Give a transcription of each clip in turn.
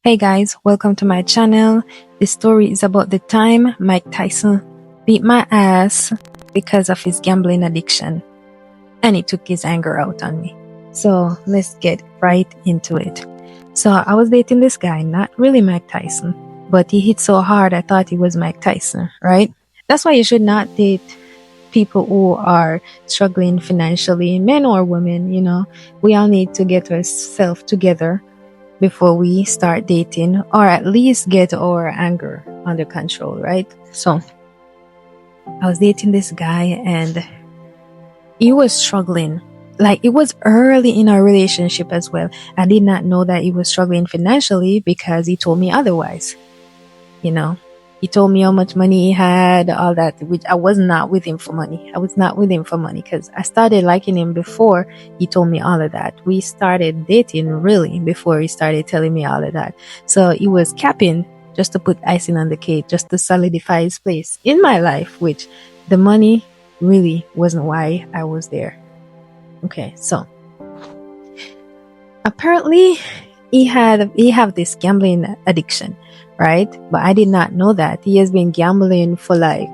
Hey guys, welcome to my channel. This story is about the time Mike Tyson beat my ass because of his gambling addiction, and he took his anger out on me. So let's get right into it. So I was dating this guy, not really Mike Tyson, but he hit so hard I thought he was Mike Tyson, right? That's why you should not date people who are struggling financially, men or women. We all need to get ourselves together before we start dating, or at least get our anger under control, right? So I was dating this guy and he was struggling. Like, it was early in our relationship as well. I did not know that he was struggling financially because he told me otherwise. you know he told me how much money he had, all that, which I was not with him for money. I was not with him for money because I started liking him before he told me all of that. We started dating really before he started telling me all of that. So he was capping just to put icing on the cake, just to solidify his place in my life, which the money really wasn't why I was there. Okay, so apparently he have this gambling addiction, right? But I did not know that he has been gambling for like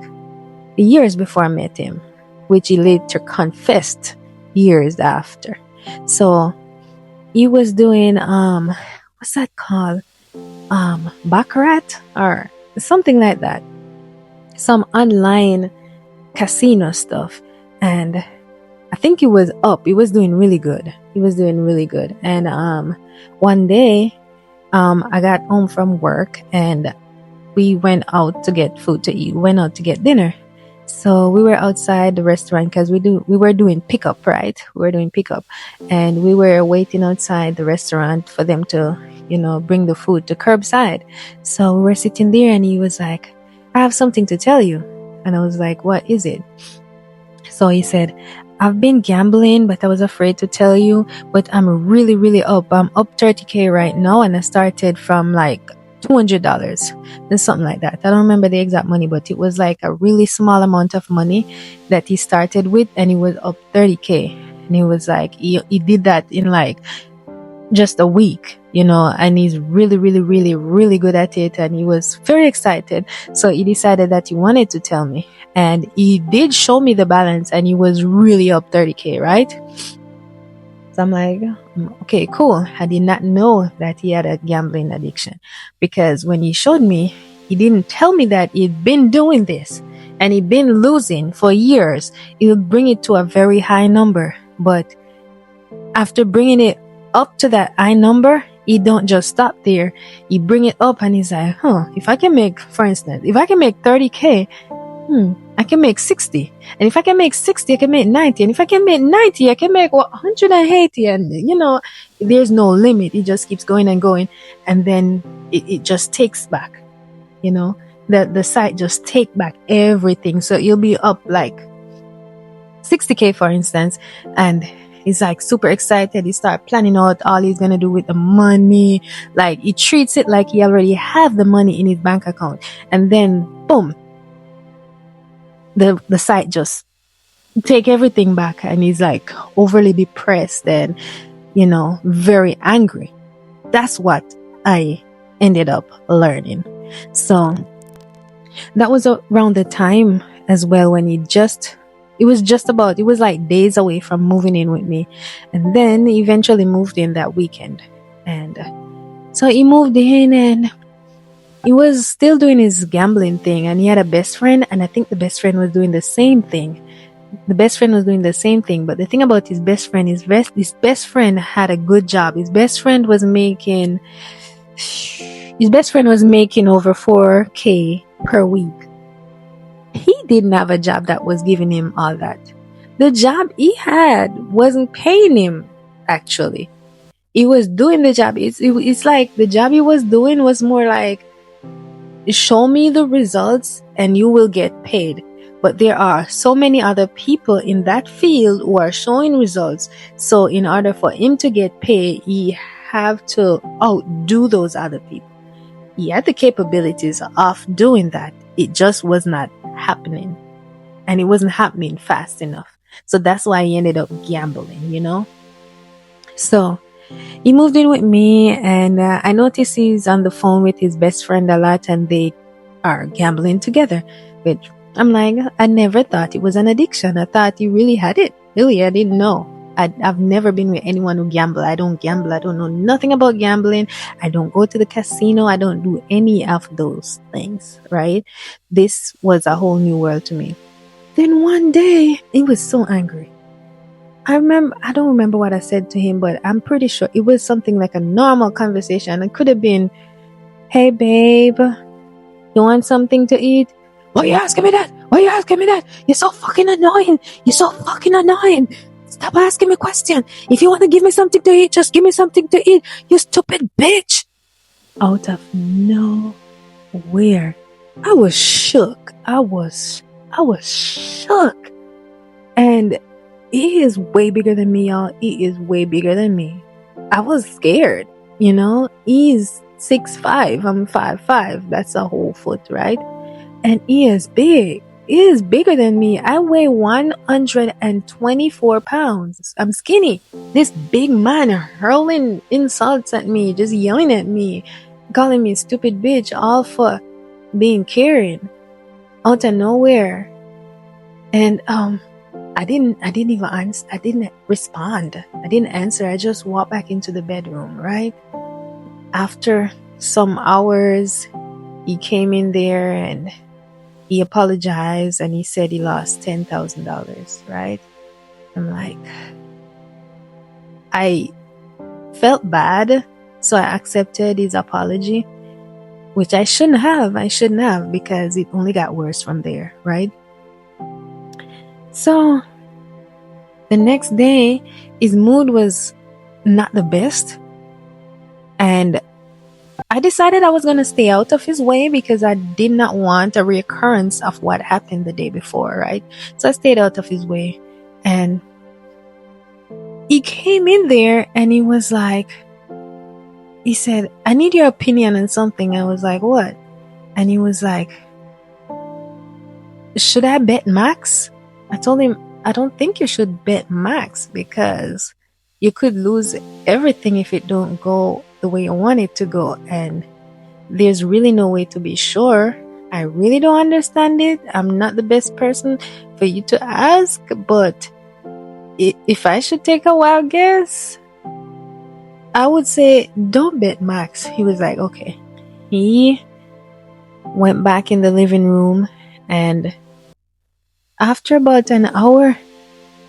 years before I met him, which he later confessed years after. So he was doing what's that called, baccarat or something like that, some online casino stuff. And I think he was up. He was doing really good. And one day, I got home from work and we went out to get food to eat. We went out to get dinner. So we were outside the restaurant because we were doing pickup, right? We were doing pickup, and we were waiting outside the restaurant for them to, bring the food to curbside. So we were sitting there, and he was like, "I have something to tell you," and I was like, "What is it?" So he said, "I've been gambling, but I was afraid to tell you, but I'm really, really up. I'm up 30K right now, and I started from like $200 and something like that. I don't remember the exact money, but it was like a really small amount of money that he started with, and he was up 30K. And he was like, he did that in like just a week, and he's really, really, really, really good at it. And he was very excited. So he decided that he wanted to tell me, and he did show me the balance, and he was really up 30K, right? So I'm like, okay, cool. I did not know that he had a gambling addiction, because when he showed me, he didn't tell me that he'd been doing this and he'd been losing for years. He would bring it to a very high number, but after bringing it up to that high number, he don't just stop there. He bring it up, and he's like, if I can make, for instance, if I can make 30K, I can make 60. And if I can make 60, I can make 90. And if I can make 90, I can make 180. And, there's no limit. It just keeps going and going. And then it just takes back, the site just take back everything. So you'll be up like 60K, for instance. And he's like super excited. He start planning out all he's going to do with the money. Like, he treats it like he already have the money in his bank account. And then, boom, the site just take everything back, and he's like overly depressed and very angry. That's what I ended up learning. So that was around the time as well when it was like days away from moving in with me. And then he eventually moved in that weekend. And so he moved in, and he was still doing his gambling thing, and he had a best friend, and I think the best friend was doing the same thing. But the thing about his best friend, his best friend had a good job. His best friend was making over 4K per week. He didn't have a job that was giving him all that. The job he had wasn't paying him, actually. He was doing the job. It's like the job he was doing was more like, show me the results and you will get paid. But there are so many other people in that field who are showing results. So in order for him to get paid, he have to outdo those other people. He had the capabilities of doing that. It just was not happening. And it wasn't happening fast enough. So that's why he ended up gambling, So he moved in with me, and I noticed he's on the phone with his best friend a lot, and they are gambling together. Which I'm like, I never thought it was an addiction. I thought he really had it. Really, I didn't know. I've never been with anyone who gamble. I don't gamble. I don't know nothing about gambling. I don't go to the casino. I don't do any of those things, right? This was a whole new world to me. Then one day, he was so angry. I don't remember what I said to him, but I'm pretty sure it was something like a normal conversation. It could have been, hey babe, you want something to eat? Why are you asking me that? Why are you asking me that? You're so fucking annoying. You're so fucking annoying. Stop asking me questions. If you want to give me something to eat, just give me something to eat. You stupid bitch. Out of nowhere, I was shook. I was shook. And he is way bigger than me, y'all. He is way bigger than me. I was scared, you know? He's 6'5". I'm 5'5". That's a whole foot, right? And he is big. He is bigger than me. I weigh 124 pounds. I'm skinny. This big man hurling insults at me, just yelling at me, calling me stupid bitch, all for being caring out of nowhere. And I didn't even answer. I didn't respond. I didn't answer. I just walked back into the bedroom, right? After some hours, he came in there and he apologized and he said he lost $10,000, right? I'm like, I felt bad, so I accepted his apology, which I shouldn't have. I shouldn't have, because it only got worse from there, right? So the next day, his mood was not the best. And I decided I was going to stay out of his way because I did not want a reoccurrence of what happened the day before, right? So I stayed out of his way. And he came in there and he was like, he said, I need your opinion on something. I was like, what? And he was like, should I bet max? I told him, I don't think you should bet max because you could lose everything if it don't go the way you want it to go. And there's really no way to be sure. I really don't understand it. I'm not the best person for you to ask, but if I should take a wild guess, I would say don't bet max. He was like, okay. He went back in the living room, and after about an hour,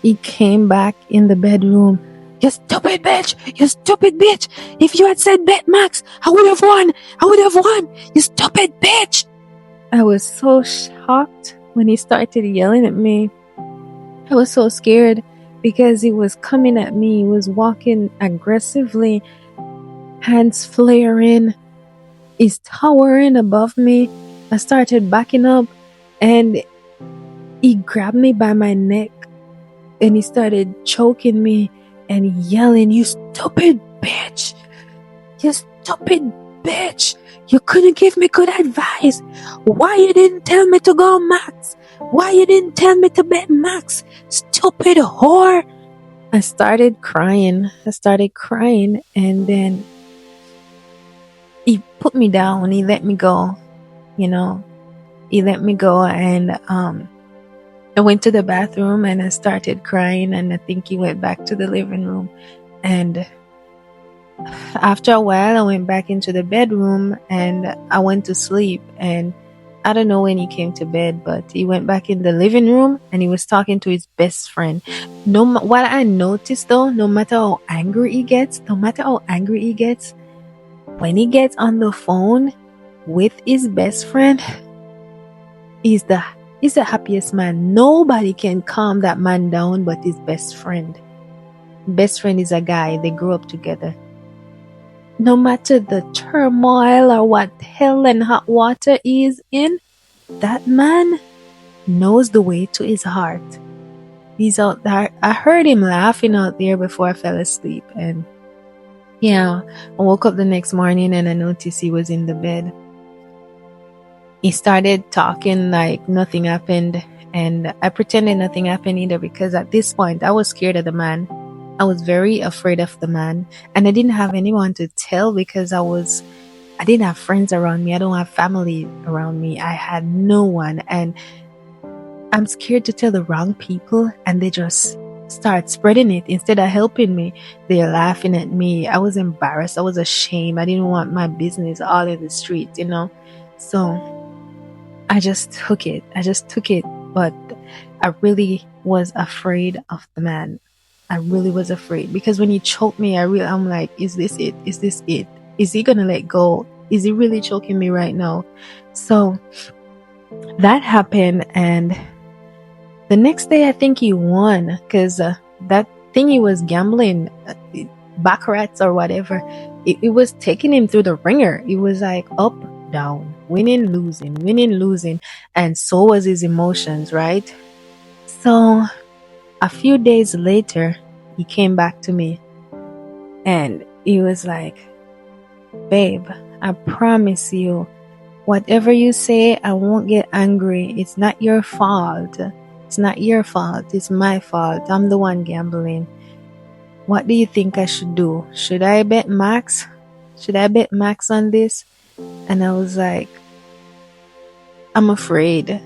he came back in the bedroom. You stupid bitch! You stupid bitch! If you had said bet max, I would have won! I would have won! You stupid bitch! I was so shocked when he started yelling at me. I was so scared because he was coming at me. He was walking aggressively, hands flaring. He's towering above me. I started backing up and he grabbed me by my neck and he started choking me and yelling, you stupid bitch! You stupid bitch! You couldn't give me good advice! Why you didn't tell me to go max? Why you didn't tell me to bet max? Stupid whore! I started crying and then he put me down. He let me go, you know. He let me go and I went to the bathroom and I started crying, and I think he went back to the living room. And after a while, I went back into the bedroom and I went to sleep. And I don't know when he came to bed, but he went back in the living room and he was talking to his best friend. What I noticed though, no matter how angry he gets, when he gets on the phone with his best friend, he's the happiest man. Nobody can calm that man down but his best friend. Best friend is a guy. They grew up together. No matter the turmoil or what hell and hot water he is in, that man knows the way to his heart. He's out there. I heard him laughing out there before I fell asleep. And yeah, I woke up the next morning and I noticed he was in the bed. He started talking like nothing happened, and I pretended nothing happened either because at this point I was scared of the man. I was very afraid of the man, and I didn't have anyone to tell because I didn't have friends around me. I don't have family around me. I had no one, and I'm scared to tell the wrong people, and they just start spreading it instead of helping me. They're laughing at me. I was embarrassed. I was ashamed. I didn't want my business all in the street. So I just took it. But I really was afraid of the man. I really was afraid because when he choked me, I'm like, is this it? Is this it? Is he gonna let go? Is he really choking me right now? So that happened, and the next day I think he won because that thing he was gambling, baccarat or whatever, it was taking him through the ringer. It was like up, down, winning, losing, and so was his emotions, right? So a few days later, he came back to me and he was like, babe, I promise you, whatever you say, I won't get angry. It's not your fault. It's not your fault. It's my fault. I'm the one gambling. What do you think I should do? Should I bet Max? Should I bet Max on this? And I was like, I'm afraid.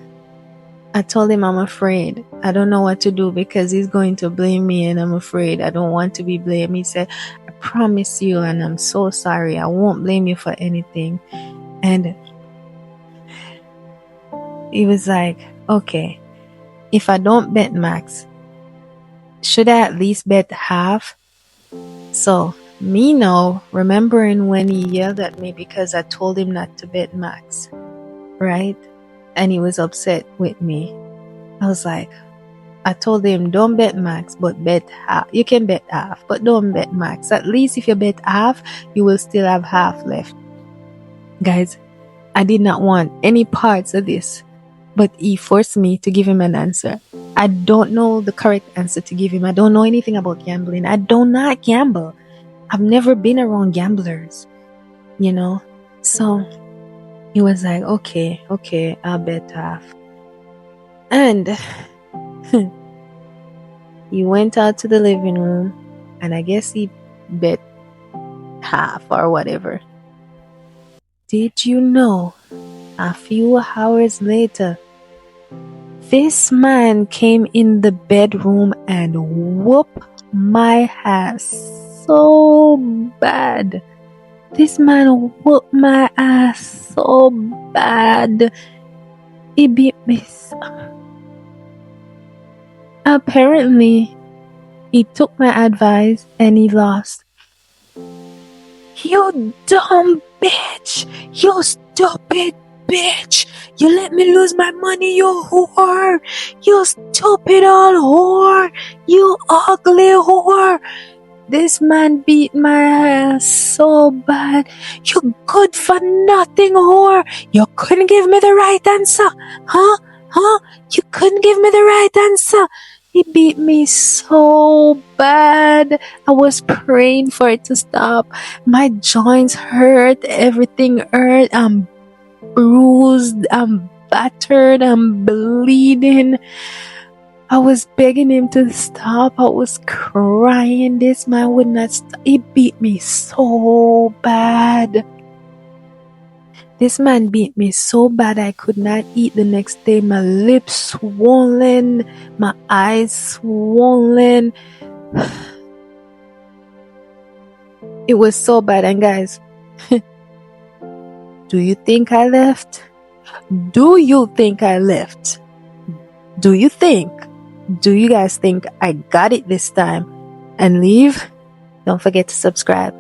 I told him I'm afraid. I don't know what to do because he's going to blame me and I'm afraid. I don't want to be blamed. He said, I promise you and I'm so sorry. I won't blame you for anything. And he was like, okay, if I don't bet Max, should I at least bet half? So me now, remembering when he yelled at me because I told him not to bet Max, right? And he was upset with me. I was like, I told him, don't bet Max, but bet half. You can bet half, but don't bet Max. At least if you bet half, you will still have half left. Guys, I did not want any parts of this, but he forced me to give him an answer. I don't know the correct answer to give him. I don't know anything about gambling. I do not gamble. I've never been around gamblers, So he was like, okay, I'll bet half. And he went out to the living room and I guess he bet half or whatever. Did you know a few hours later, this man came in the bedroom and whooped my ass so bad. This man whooped my ass so bad. He beat me. Apparently, he took my advice and he lost. You dumb bitch! You stupid bitch! You let me lose my money, you whore! You stupid old whore! You ugly whore! This man beat my ass so bad. You good for nothing whore! You couldn't give me the right answer! Huh? You couldn't give me the right answer! He beat me so bad. I was praying for it to stop. My joints hurt. Everything hurt. I'm bruised. I'm battered. I'm bleeding. I was begging him to stop. I was crying. This man would not stop. He beat me so bad. This man beat me so bad I could not eat the next day. My lips swollen, my eyes swollen. It was so bad. And guys, do you think I left? Do you think I left? Do you think? Do you guys think I got it this time and leave? Don't forget to subscribe.